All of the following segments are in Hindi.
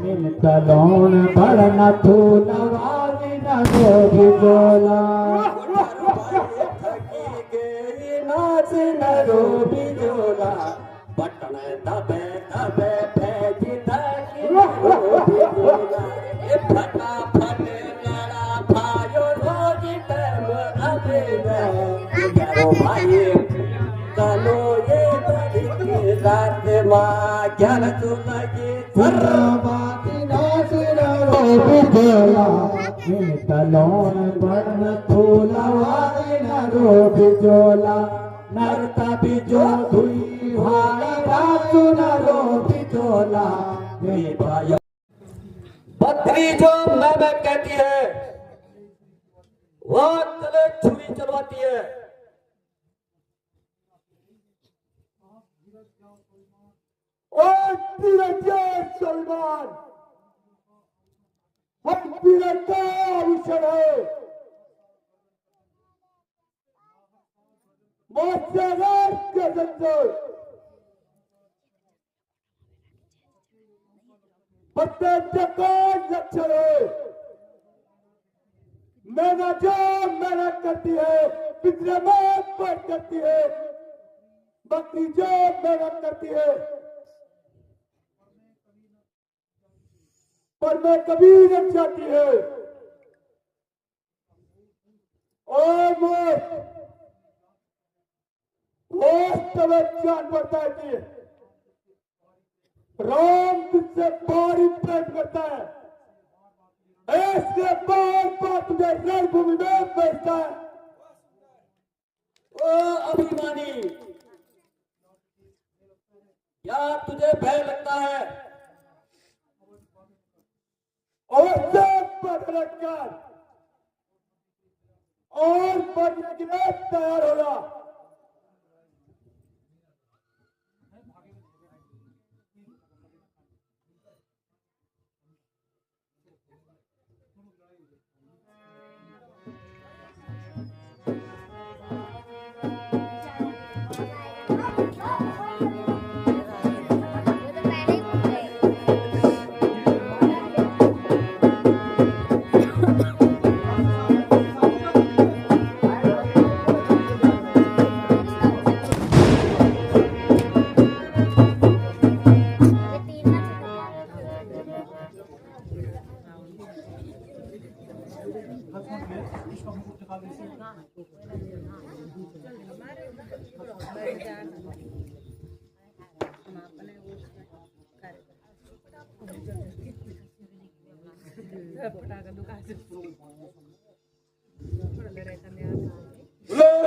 मिलता लोन पड़ना थूलवा बिना गोभी जोला नाच नरो बिजोला बटन दबे दबे भेजी तकी बिजोला ए फटाफट लड़ा भाइयों रोज टाइम अबे यारो भाई चलो ये बड़ी की रात माँ ज्ञान चुनगी सर्वबाती नाच नरो बिजोला मिलता लोन पड़न थूलवा नरो बिजोला नरता बिजो धुई भाई बातु नरो बिजोला मेरे भाई पत्नी जो मैं कहती है वो चले छुरी चलवाती है सलमान हम बिरंगा विषय है मेहनत जो मेहनत करती है पिछले में बढ़ करती है बकरी जो मेहनत करती है पर मैं कभी नहीं चाहती है और जान पड़ता है कि राम तुझसे भारी प्रेम करता है ऐसे बार बार तुझे रणभूमि में भेजता है ओ अभिमानी क्या तुझे भय लगता है अवश्य बदलकर और बढ़ने के लिए तैयार होगा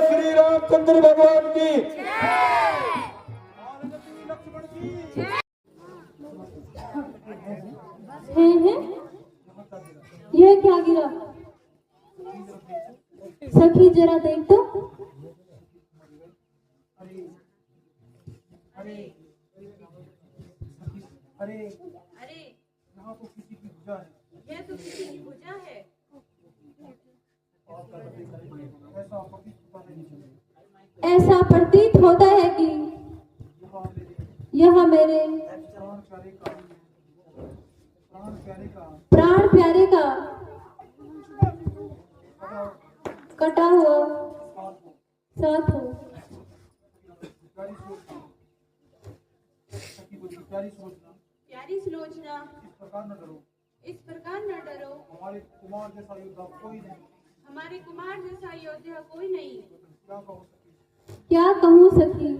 श्री रामचंद्र भगवान की यह क्या गिरा सखी जरा देख तो अरे यहाँ तो किसी की पूजा है यह तो किसी की पूजा है ऐसा प्रतीत होता है कि यह मेरे प्राण प्यारे का कटा हुआ साथ हो प्यारी सुलोचना इस प्रकार न डरो हमारे कुमार जैसा योद्धा कोई नहीं हमारे कुमार जैसा योद्धा कोई नहीं क्या कहूँ सखी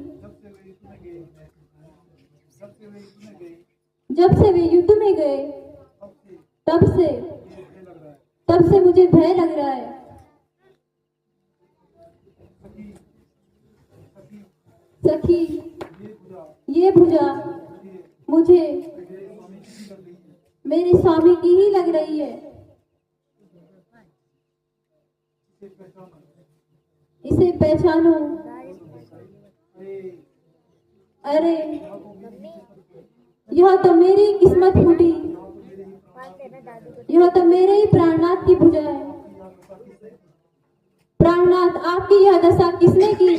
जब से वे युद्ध में गए तब से मुझे भय लग रहा है सखी ये भुजा मुझे मेरे स्वामी की ही लग रही है इसे पहचानो अरे यह तो मेरी किस्मत फूटी यह तो मेरे ही प्राणनाथ की भुजा है प्राणनाथ आपकी यह दशा किसने की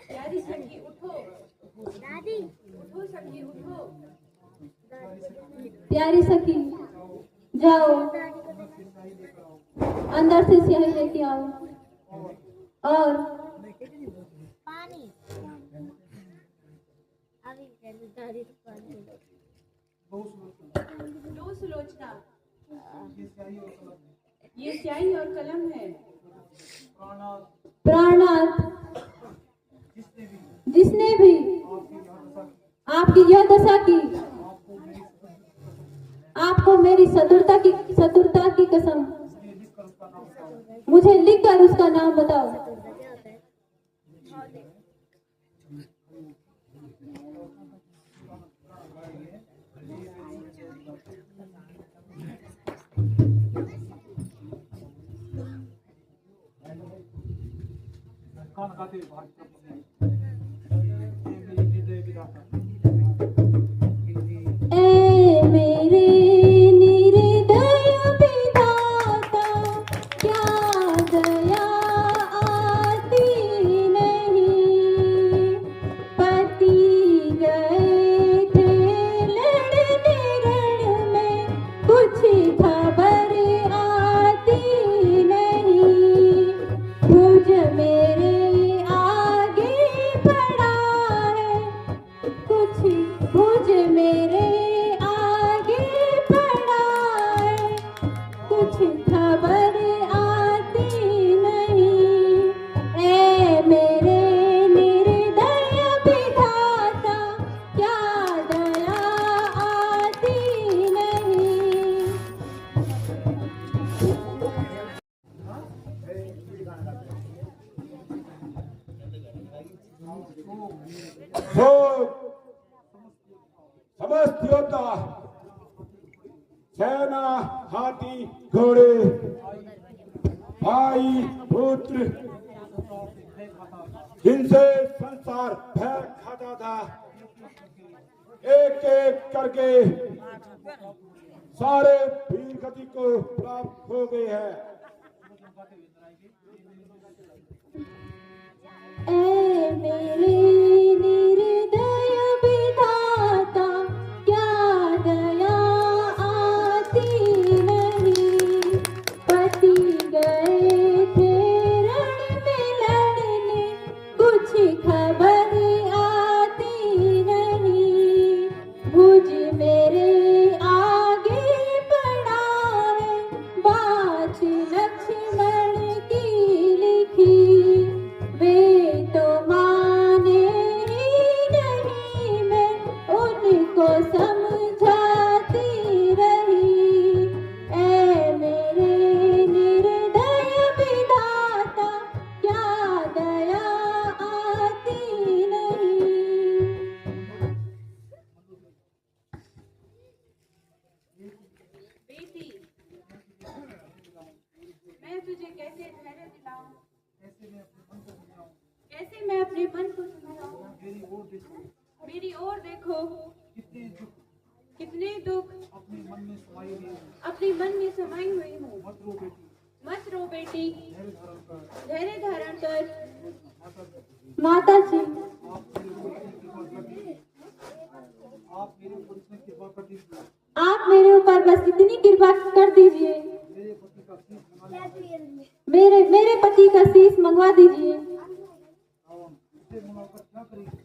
प्यारी सखी उठो सखी उठो, प्यारी सखी जाओ, अंदर से स्याही लेके आओ और लो सुलोचना, ये स्याही और कलम है। प्राणनाथ जिसने भी आपकी यह दशा की, आपको मेरी चतुरता की कसम, मुझे लिखकर उसका नाम बताओ। खान खाते हृदय विधाता ए मेरे निर्दय विधाता, क्या दया आती नहीं। पति गए थे लड़ने रण में, कुछ खबर आती नहीं। मुझ मेरे आगे पड़ा है कुछ, मुझ मेरे आगे पड़ा है कुछ, खबर आती नहीं। ए मेरे निर्दय विधाता, क्या दया आती नहीं। जो समस्त योद्धा, सेना, हाथी, घोड़े, भाई, पुत्र, जिनसे संसार भय खाता था, एक एक करके सारे वीर गति को प्राप्त हो गए हैं। ए मेरे निर्दय विधाता, क्या दया आती नहीं। पति गए थे रण में लड़ने, कुछ खबर आती नहीं। भुज मेरे आगे पड़ा है बात लक्ष्मण की लिखी। वे तो माने ही नहीं, मैं उनको समझाती रही। ए मेरे निर्दय विधाता, क्या दया आती नहीं। बेटी, मैं तुझे कैसे धैर्य दिलाऊं, कैसे मैं अपने मन को समझाऊं। मेरी ओर देखो, कितने दुख अपने मन में समाई हुई है। अपने मन में समाई हुई हूँ। मत रो बेटी, मत रो बेटी, धैर्य धारण कर। धैर्य धारण कर। माता जी, आप मेरे ऊपर इतनी कृपा कर दीजिए, आप मेरे ऊपर बस इतनी कृपा कर दीजिए, मेरे पति का शीश मंगा लीजिए। मेरे पति का शीश मंगवा दीजिए। इसे मंगाकर क्या करेगी?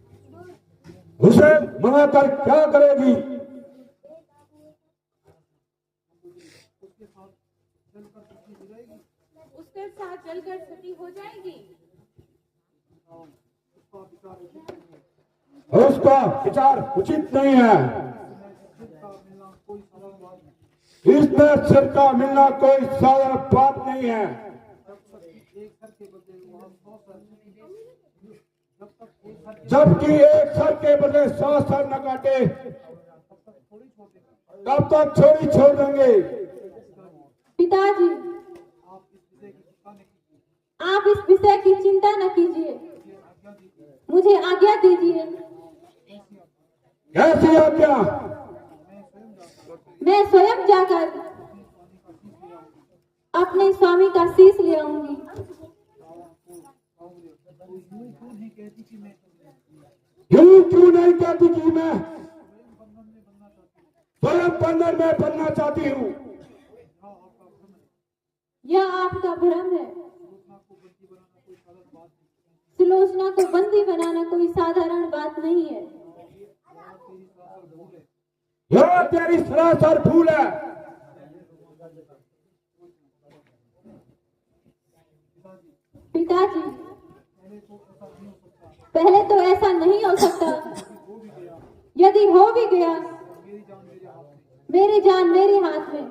उसे मंगाकर क्या करेगी? उसके साथ जलकर सती हो जाएगी। उसका विचार उचित नहीं है। इसमें सिर का मिलना कोई साधारण बात नहीं है। जबकि एक सर के बदले 100 सर न काटे, तब तक छोड़ी छोड़ देंगे। पिताजी, आप इस विषय की चिंता न कीजिए, मुझे आज्ञा दीजिए। कैसी आज्ञा? मैं स्वयं जाकर अपने स्वामी का शीश ले आऊंगी। यूं क्यों नहीं कहती कि मैं बंधन में बनना चाहती हूँ। यह आपका भ्रम है। सुलोचना को बंदी बनाना कोई साधारण बात नहीं है। यह तेरी सरासर भूल है। पिताजी, पहले तो ऐसा नहीं हो सकता। यदि हो भी गया, मेरी जान मेरे हाथ में।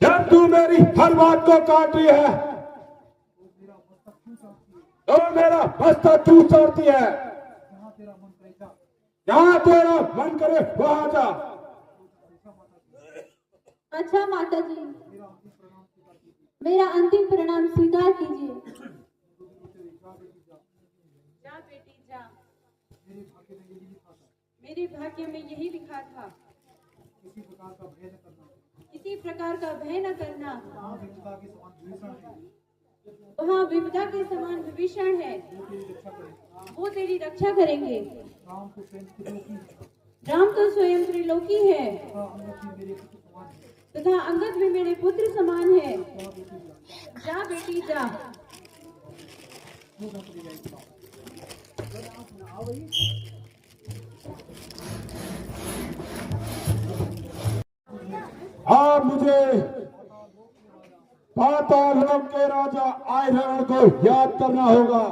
जब तू मेरी हर बात को काट रही है तो मेरा मस्तक क्यों चढ़ती है? जहाँ तेरा मन करे वहां जा। अच्छा माता जी, मेरा अंतिम प्रणाम स्वीकार कीजिए। जा बेटी जा, मेरे भाग्य में यही लिखा था। किसी प्रकार का भय न करना। वहाँ विपदा के समान विभीषण है, वो तेरी रक्षा करेंगे। राम तो स्वयं त्रिलोकी है तथा अंगद भी मेरे पुत्र समान है। जा बेटी जा। आप मुझे पाताल लोक के राजा आयरन को याद करना होगा।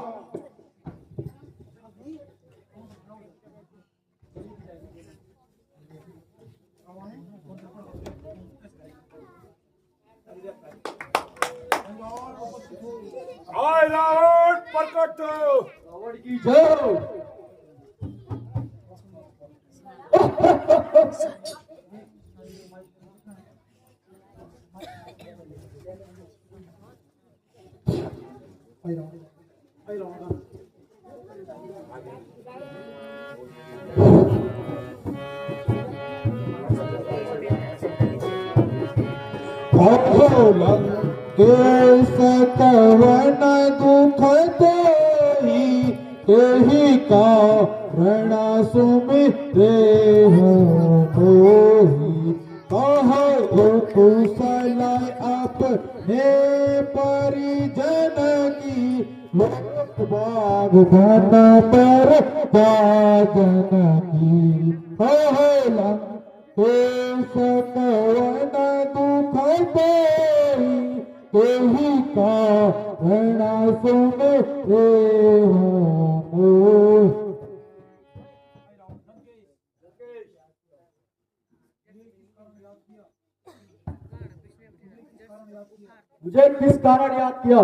रावण प्रकट रावण की जय। केस कवन दुख देहि तेहि कारण सुमिरे हो मोहि। कहो कुशल अपने परिजन की लोक बाग धन पर बाजन की। केस कवन दुख देहि तेहि कारण सुमिरे हो मोहि। मुझे किस कारण याद किया?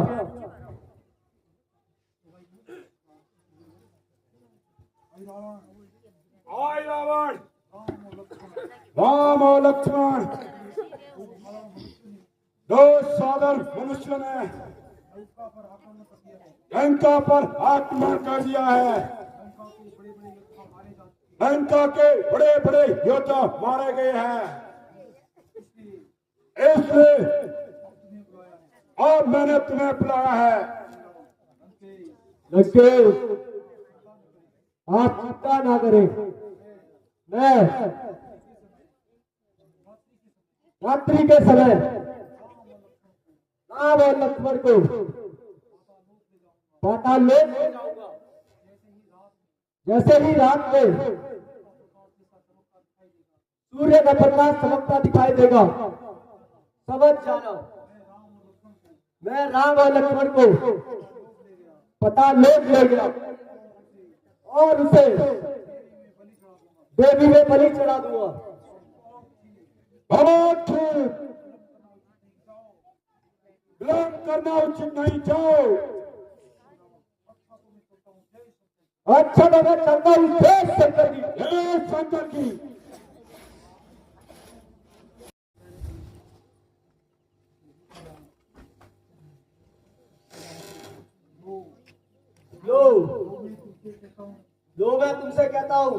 आय रावण, राम और लक्ष्मण दो साधारण मनुष्य ने लंका पर आक्रमण कर दिया है। लंका के बड़े बड़े योद्धा मारे गए हैं। इसलिए अब मैंने तुम्हें बुलाया है। लंकेश, आप चिंता ना करें। मैं रात्रि के समय राम और लक्ष्मण को पाताल लोक ले जाऊंगा। जैसे ही रात में सूर्य का प्रकाश चमकता दिखाई देगा, समझ जाना मैं राम और लक्ष्मण को पाताल लोक ले गया और उसे देवी में बलि चढ़ा दूंगा। बहुत विलंब करना उचित नहीं। जाओ। अच्छा लगा चलता हूँ। जय शंकर की, जय शंकर की। जो मैं तुमसे कहता हूँ,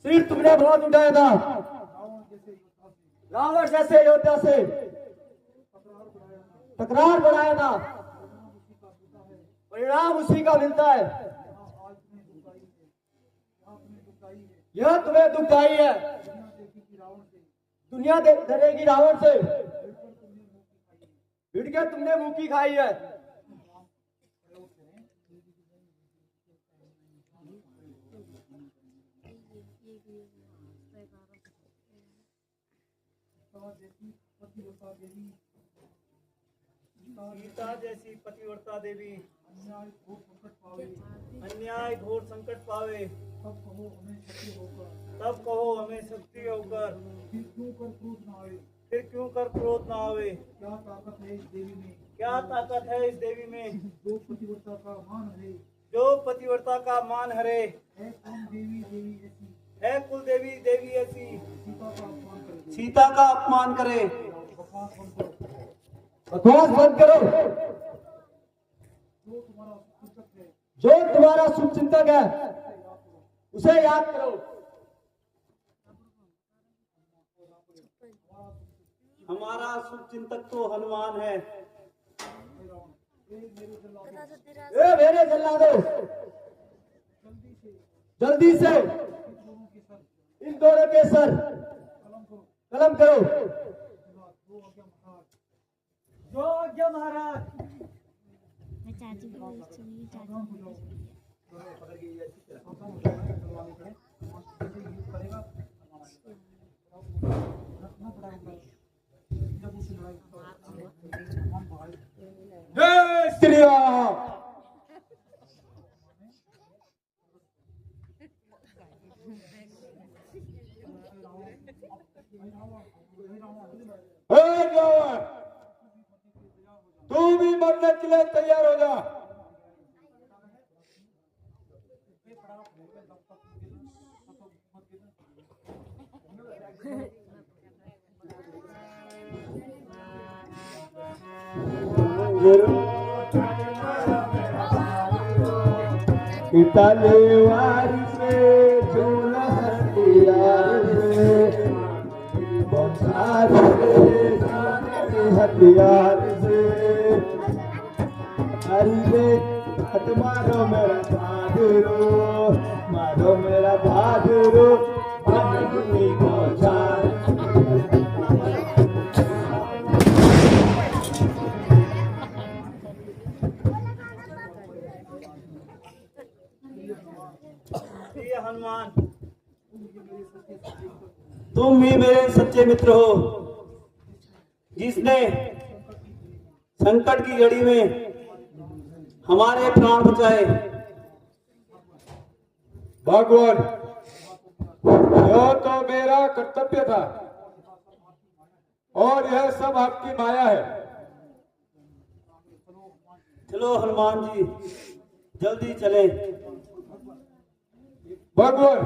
सिर तुमने बहुत उठाया था। रावण जैसे योद्धा से तकरार बढ़ाया था। परिणाम उसी का मिलता है। यह तुम्हें दुखदाई है। दुनिया डरेगी रावण से, भिड़ के तुमने मुक्की खाई है। सीता जैसी पतिव्रता देवी अन्याय घोर संकट पावे, तब कहो हमें शक्ति होकर, फिर क्यों कर क्रोध ना आवे। क्या ताकत है इस देवी में, क्या ताकत है इस देवी में, जो पतिव्रता का मान हरे, जो पतिव्रता का मान हरे। है कौन देवी देवी ऐसी, है कुल देवी देवी ऐसी, सीता का अपमान करे। बकवास बंद करो। जो तुम्हारा शुभचिंतक है उसे याद करो। हमारा शुभचिंतक तो हनुमान है। ए मेरे जल्लादो, जल्दी से इन दोनों के सर कलम करो। जो आज्ञा महाराज। मैं चाची को बोल सुनिए, चाची को बोल। जय श्री राम। रावण, तू भी मरने के लिए तैयार हो जा। तलवार से झूला हथियार से, बौछार से हथियार से, अरे हट मारो मेरा बहादुरो, मारो मेरा बहादुरो, बहादुरी बौछार। हनुमान, तुम ही मेरे सच्चे मित्र हो, जिसने संकट की घड़ी में हमारे प्राण बचाए। भगवान, यह तो मेरा कर्तव्य था और यह सब आपकी माया है। चलो हनुमान जी, जल्दी चले। भगवान,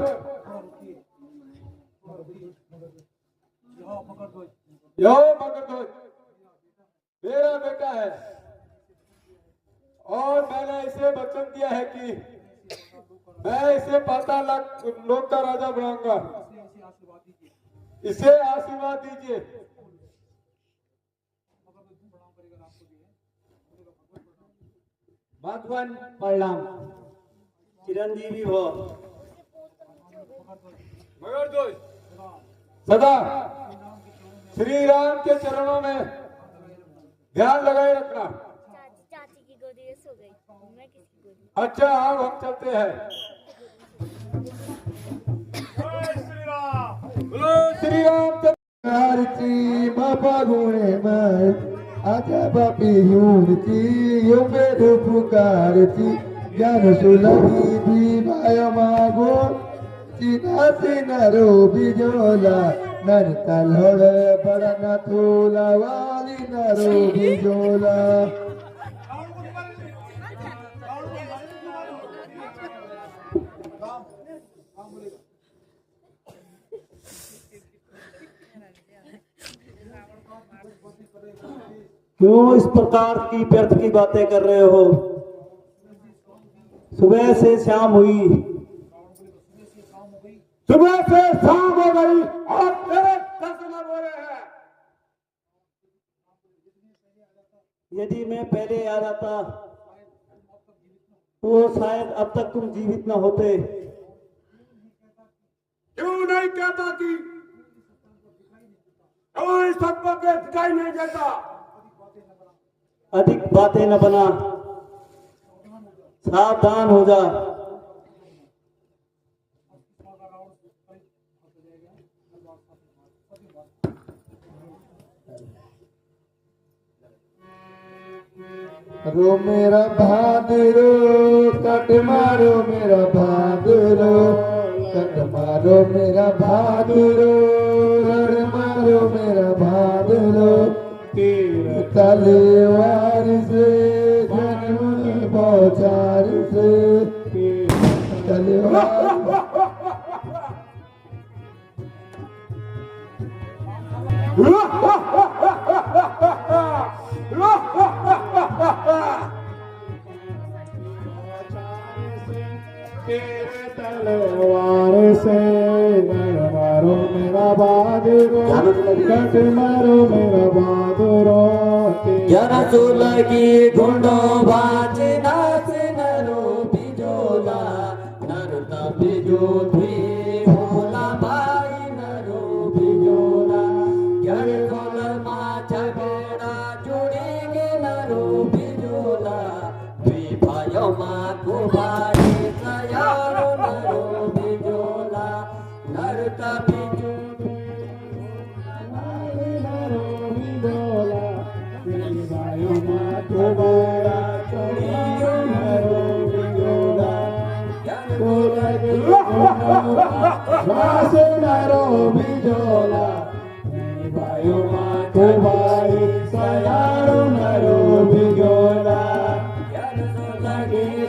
यो मगरध्वज मेरा बेटा है और मैंने इसे वचन दिया है कि मैं इसे 5 लाख लोक का राजा बनाऊंगा। इसे आशीर्वाद दीजिए। भगवान प्रणाम। चिरंजीवी हो। मगरध्वज सदा श्री राम के चरणों में ध्यान लगाए रखना। चाची की गोदी में सो गई, मैं किसकी गोदी? अच्छा, अब हम चलते हैं। बोलो श्री राम। आरती बापा गुणे में आजा बापी यूनती योगे पुकारती ज्ञान सुलभी दीवाय मागो सीना सीनारो बिजोला नन तलहड़ बड़ा न थोला वाली नरो बिजोला। क्यों इस प्रकार की व्यर्थ की बातें कर रहे हो? सुबह से शाम हुई, सुबह से शाम हो गई और तेरे दर्शन हो रहे हैं। यदि मैं पहले आ जाता तो शायद अब तक तुम जीवित न होते। क्यों नहीं कहता कि कोई सबको के दिखाई नहीं देता? अधिक बातें न बना, सावधान हो जा। रो मेरा भादरो कट मारो मेरा भादरो, कट मारो मेरा भादरो, रण मारो मेरा भादरो। तलवार से जन्म बौछार से तलवार तेरे तलवार से मारो मेरा बहादुरो, कट मारो मेरा बहादुरो। ज्ञान लगी ढूंढो बाज नाच नरो बिजोला, नरता बिजो भी भोला भाई नरो बिजोला। ज्ञान मा झगड़ा जुड़ेगे नरो बिजोला, द्वी भाइयों माँ को भाई सयारो नरो बिजोला। नरता बिजो नरो बिजोला, भाइयों माँ को भाई सयारो नरो बिजोला।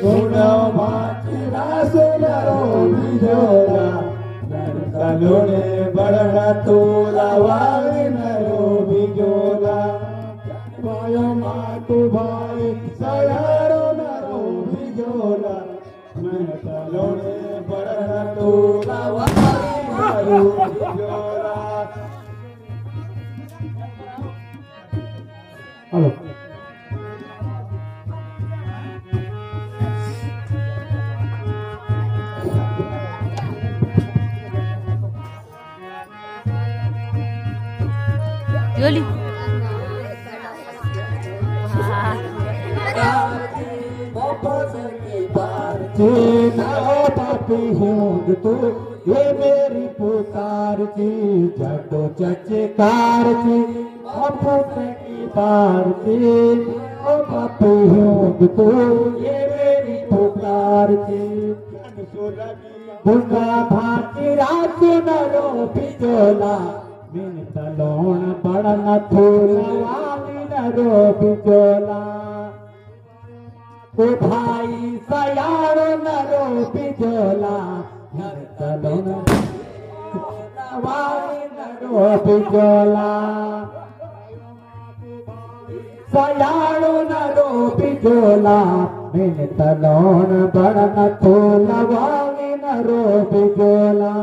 ढूंढो माच नरो बिजोला, तलोने बड़ा तोला वाले नरो बिजोला। भाइयों माँ को भाई सयारो नरो बिजोला, मैं तलोने बड़ा तोला वाले नरो बिजोला। हेलो योली तू ये मेरी पुकार थी, जटो चचकार थी की पार थी। ओ बापू हूँ तू ये मेरी पुकार थी। बुंगा भाती रात नरो बिजोला, मिन तलोण बड़न थूला वाली नरो बिजोला। ओ भाई सयारो नरो बिजोला, नर तलोण वाली नरो बिजोला। सयारो नरो बिजोला, मिन तलोण बड़न थूला वाली नरो बिजोला।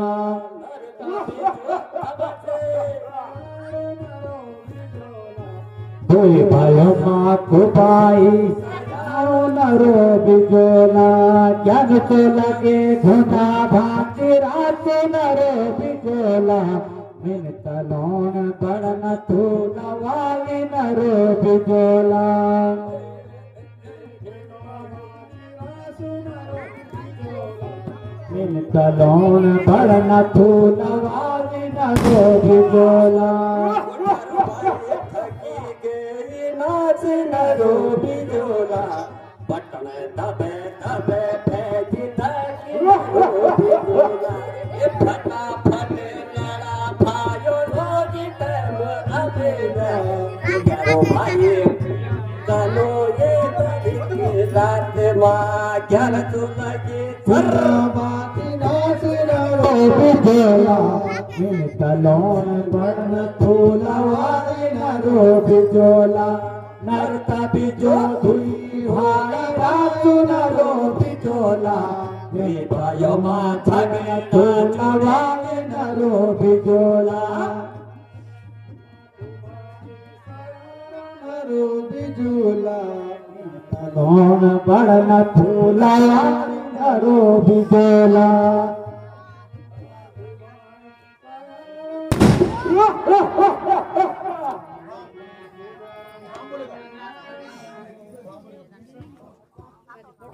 दुई भाइयों माँ को भाई नरो बिजोला। ज्ञान तो लगे धुना भाती रात नरो बिजोला, मिन तलोण बड़न थूला वाली नरो बिजोला। मिन तलोण बड़न थूला वाली नरो बिजोला। नाच नरो बिजोला, बटन दबे दबे भेजी धकी नरो बिजोला। ये फटाफट लड़ा भाइयों रोजी टैब अबे ग्यारो भाई चलो ये बड़ी रात माँ ज्ञान तो लगे बाती नाच नरो बिजोला, मिन तलोण बड़न थूला वाली नरो बिजोला। नरता बिजो धुई भाई रातू नरो बिजोला, ये भाइयों माँ झगड़ा थूला वाली नरो बिजोला। नरो बिजोला, तलोण बड़न थूला वाली नरो बिजोला।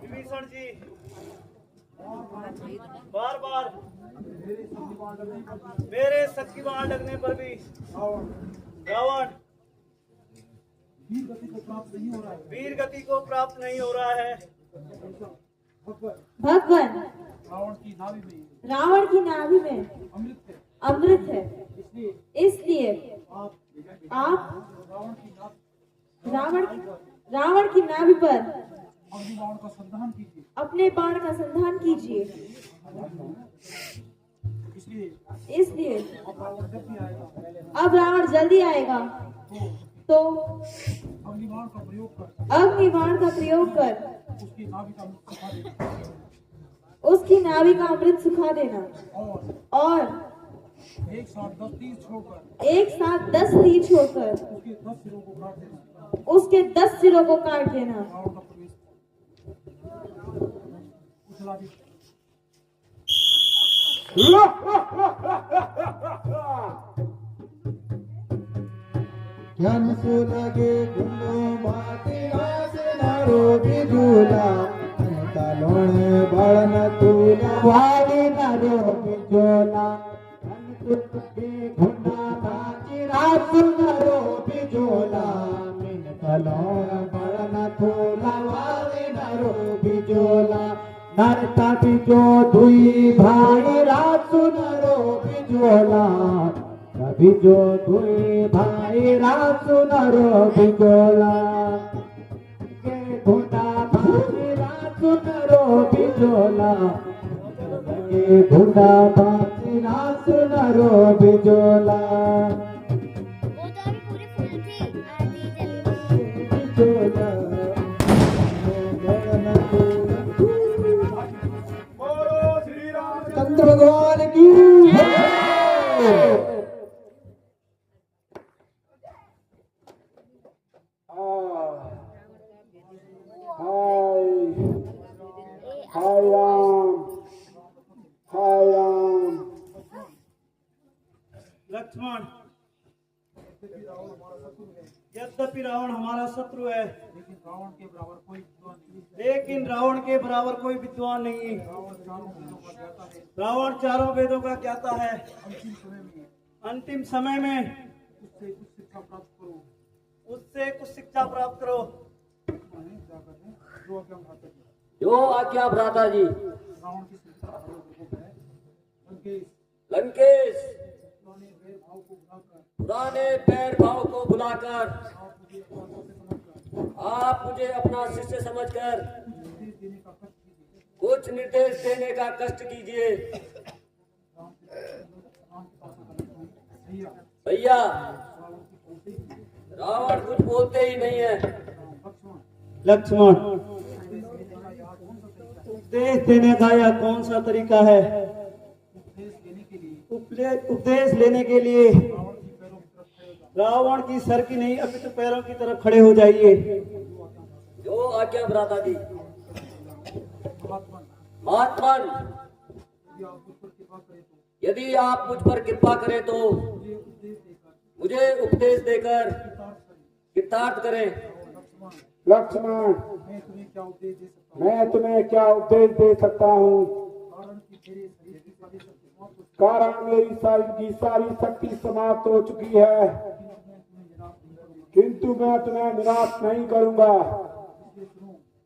विभीषण जी बार बार मेरे शक्तिमान लगने पर भी रावण वीर गति को प्राप्त नहीं हो रहा है। भगवान रावण की नाभि में अमृत है, इसलिए आप रावण की नाभि पर अपने बाण का संधान कीजिए। इसलिए अब रावण जल्दी आएगा तो अग्निबाण का प्रयोग कर उसकी नाभि का अमृत सुखा देना और एक साथ 10 तीर छोड़कर उसके 10 सिरों को काट देना। ज्ञान सो लगे गुनो माते रासे नारो बिजुला तलोण बळन तुला वाली नारो बिजुला के गुना माते रासे नारो बिजुला मिन तलोण बळन तुला वाली नारो बिजुला नरता बिजो दुई भाई रासु नारो बिजुला बिजो दुई भाई रासु नारो बिजोला के गुना भाई रासु नारो बिजोला के गुना भाई रासु नारो बिजोला वो तो अभी पूरी फुल थी आधी जली बिजोला चंद्र भगवान की लक्ष्मण यद्यपि रावण हमारा शत्रु है लेकिन रावण के बराबर कोई विद्वान नहीं। रावण चारों वेदों का ज्ञाता है। अंतिम समय में उससे कुछ शिक्षा प्राप्त करो। जो आज्ञा भ्राता जी। लंकेश पुराने पैर भाव को बुलाकर आप मुझे अपना शिष्य समझकर कुछ निर्देश देने का कष्ट कीजिए। भैया रावण कुछ बोलते ही नहीं है। लक्ष्मण उपदेश देने का यह कौन सा तरीका है? उपदेश लेने के लिए रावण की सर की नहीं अपितु पैरों की तरफ खड़े हो जाइए। जो आज्ञा भ्राता जी। महात्मन यदि आप मुझ पर कृपा करें तो मुझे उपदेश देकर कृतार्थ करें। लक्ष्मण मैं तुम्हें क्या उपदेश दे सकता हूँ? कारण मेरी सारी शक्ति समाप्त हो चुकी है, किंतु मैं तुम्हें निराश नहीं करूंगा।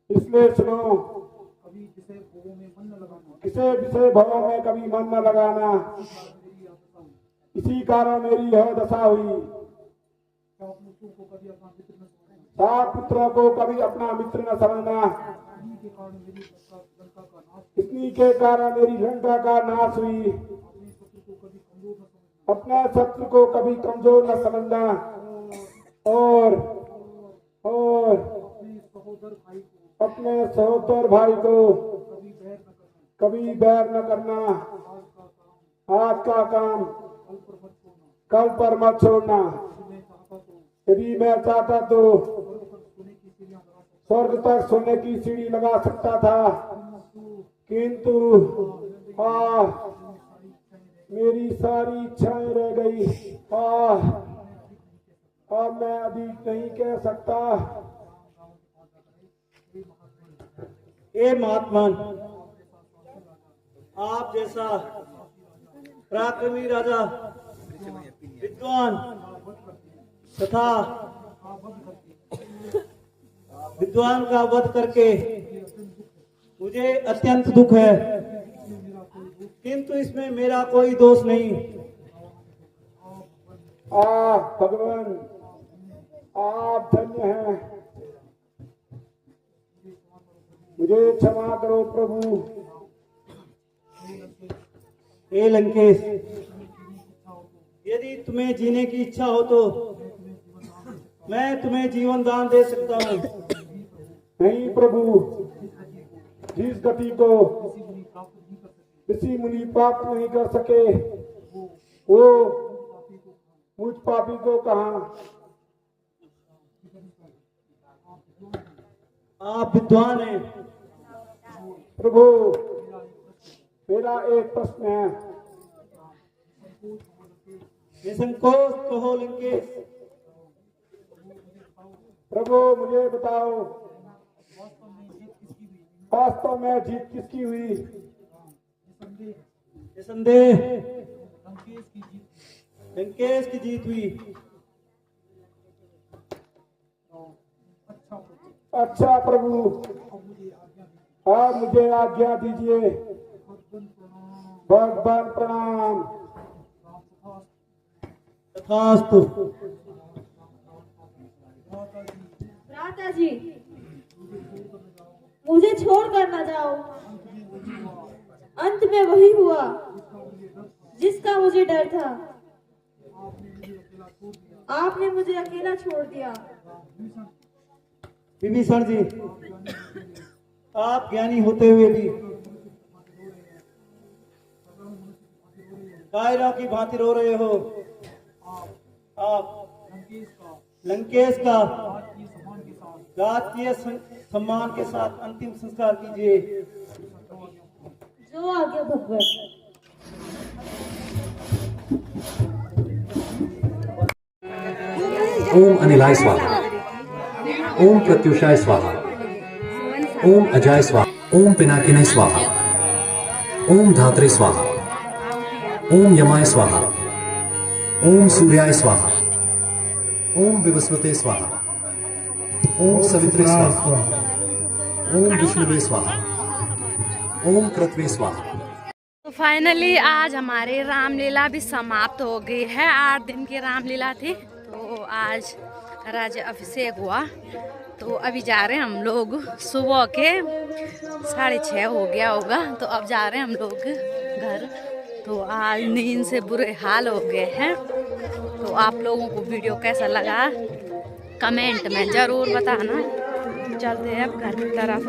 इसलिए सुनो, किसी विषय भाव में कभी मन न लगाना। इसी कारण मेरी यह दशा हुई। सात पुत्रों को कभी अपना मित्र न समझना। इन्हीं के कारण मेरी लंका का नाश हुई। अपने शत्रु को कभी कमजोर न समझना और अपने सहोदर भाई को कभी बैर न करना। आज का काम कल पर मत छोड़ना। यदि मैं चाहता तो स्वर्ग तक सोने की सीढ़ी लगा सकता था, किंतु मेरी सारी इच्छाएं रह गई। अब मैं अभी नहीं कह सकता। हे महात्मन, आप जैसा पराक्रमी राजा, विद्वान तथा विद्वान का वध करके मुझे अत्यंत दुख है, किंतु इसमें मेरा कोई दोष नहीं। भगवान, आप धन्य हैं। मुझे क्षमा करो प्रभु। हे लंकेश, यदि तुम्हें जीने की इच्छा हो तो मैं तुम्हें जीवन दान दे सकता हूँ। नहीं प्रभु, जिस गति को किसी मुनि प्राप्त नहीं कर सके, वो मुझ पापी को कहा। आप विद्वान हैं प्रभु, मेरा एक प्रश्न है। निसंकोच कहो लंकेश। प्रभु मुझे बताओ, वास्तव में जीत किसकी हुई? निसंदेह लंकेश की जीत हुई। अच्छा प्रभु, आप मुझे आज्ञा दीजिए। भगवान प्रणाम। तथास्तु। भ्राता जी, मुझे छोड़ कर न जाओ। अंत में वही हुआ जिसका मुझे डर था। आपने मुझे अकेला छोड़ दिया। विभीषण जी, आप ज्ञानी होते हुए भी कायरों की भांति रो रहे हो। आप लंकेश का राजकीय सम्मान के साथ अंतिम संस्कार कीजिए। जो आज्ञा भगवान। ओम अनिलाय स्वाहा, ओम प्रत्युषाय स्वाहा, ओम अजाय स्वाहा, ओम पिनाकिने स्वाहा, ओम धात्रे स्वाहा, ओम यमाय स्वाहा, ओम सूर्याय स्वाहा, ओम विवस्वते स्वाहा, ओम सवित्रे स्वाहा, ओम विष्णुवे स्वाहा, ओम क्रतवे स्वाहा। तो फाइनली आज हमारी रामलीला भी समाप्त हो गई है। 8 दिन की रामलीला थी, तो आज राज्य अभिषेक हुआ। तो अभी जा रहे हैं हम लोग, सुबह के 6:30 हो गया होगा, तो अब जा रहे हैं हम लोग घर। तो आज नींद से बुरे हाल हो गए हैं। तो आप लोगों को वीडियो कैसा लगा कमेंट में ज़रूर बताना। चलते हैं अब घर की तरफ।